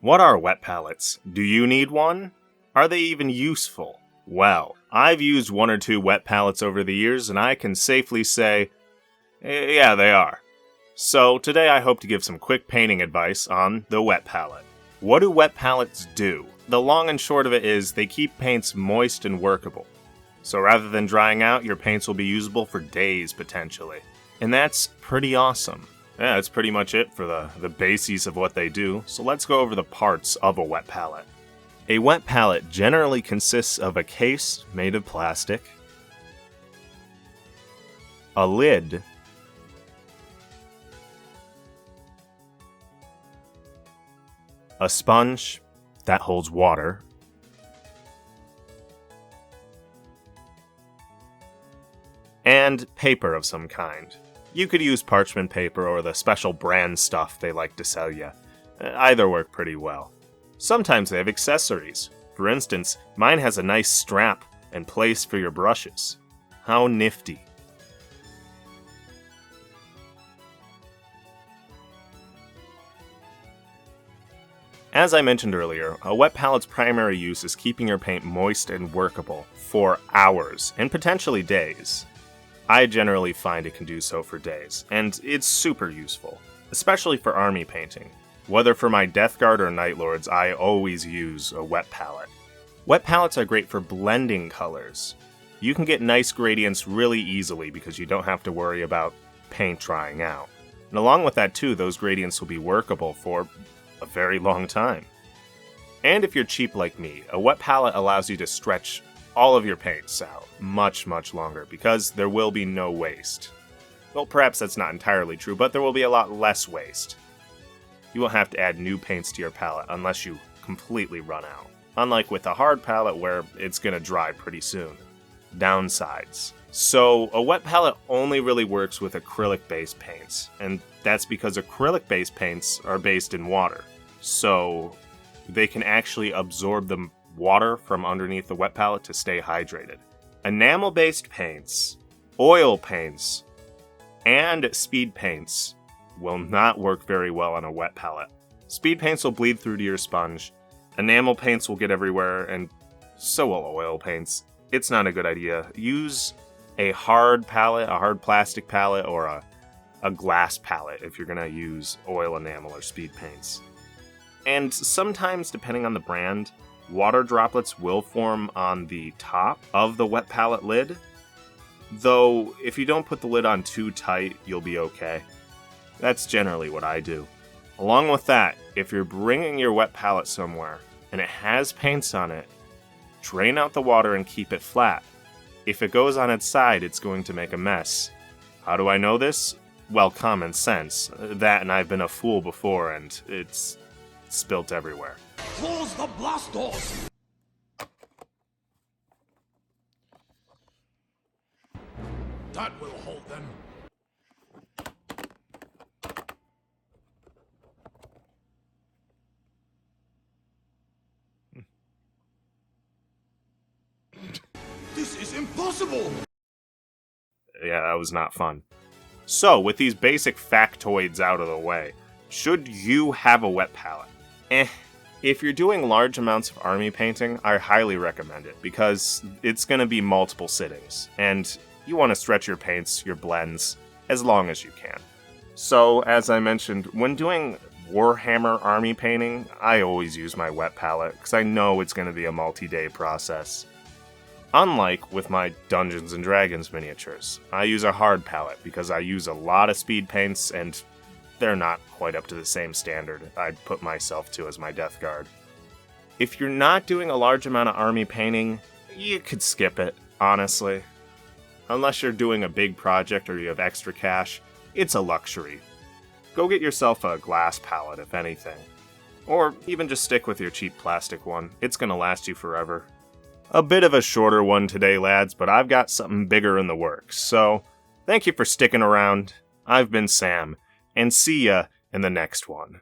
What are wet palettes? Do you need one? Are they even useful? Well, I've used one or two wet palettes over the years, and I can safely say, yeah, they are. So today I hope to give some quick painting advice on the wet palette. What do wet palettes do? The long and short of it is they keep paints moist and workable. So rather than drying out, your paints will be usable for days potentially. And that's pretty awesome. Yeah, that's pretty much it for the bases of what they do, so let's go over the parts of a wet palette. A wet palette generally consists of a case made of plastic, a lid, a sponge that holds water, and paper of some kind. You could use parchment paper or the special brand stuff they like to sell you. Either work pretty well. Sometimes they have accessories. For instance, mine has a nice strap and place for your brushes. How nifty. As I mentioned earlier, a wet palette's primary use is keeping your paint moist and workable for hours, and potentially days. I generally find it can do so for days, and it's super useful, especially for army painting. Whether for my Death Guard or Night Lords, I always use a wet palette. Wet palettes are great for blending colors. You can get nice gradients really easily because you don't have to worry about paint drying out. And along with that too, those gradients will be workable for a very long time. And if you're cheap like me, a wet palette allows you to stretch all of your paints out much longer because there will be no waste. Well, perhaps that's not entirely true, but there will be a lot less waste. You won't have to add new paints to your palette unless you completely run out. Unlike with a hard palette where it's going to dry pretty soon. Downsides. So, a wet palette only really works with acrylic-based paints, and that's because acrylic-based paints are based in water. So, they can actually absorb the water from underneath the wet palette to stay hydrated. Enamel-based paints, oil paints, and speed paints will not work very well on a wet palette. Speed paints will bleed through to your sponge, enamel paints will get everywhere, and so will oil paints. It's not a good idea. Use a hard palette, a hard plastic palette, or a glass palette if you're going to use oil enamel or speed paints. And sometimes, depending on the brand, water droplets will form on the top of the wet palette lid, though if you don't put the lid on too tight, you'll be okay. That's generally what I do. Along with that, if you're bringing your wet palette somewhere and it has paints on it, drain out the water and keep it flat. If it goes on its side, it's going to make a mess. How do I know this? Well, common sense. That and I've been a fool before and it's spilt everywhere. Close the blast doors! That will hold them. This is impossible! Yeah, that was not fun. So, with these basic factoids out of the way, should you have a wet palette? If you're doing large amounts of army painting, I highly recommend it, because it's going to be multiple sittings, and you want to stretch your paints, your blends, as long as you can. So, as I mentioned, when doing Warhammer army painting, I always use my wet palette, because I know it's going to be a multi-day process. Unlike with my Dungeons & Dragons miniatures, I use a hard palette because I use a lot of speed paints and they're not quite up to the same standard I'd put myself to as my Death Guard. If you're not doing a large amount of army painting, you could skip it, honestly. Unless you're doing a big project or you have extra cash, it's a luxury. Go get yourself a glass palette if anything. Or even just stick with your cheap plastic one, it's gonna last you forever. A bit of a shorter one today, lads, but I've got something bigger in the works, so thank you for sticking around. I've been Sam, and see ya in the next one.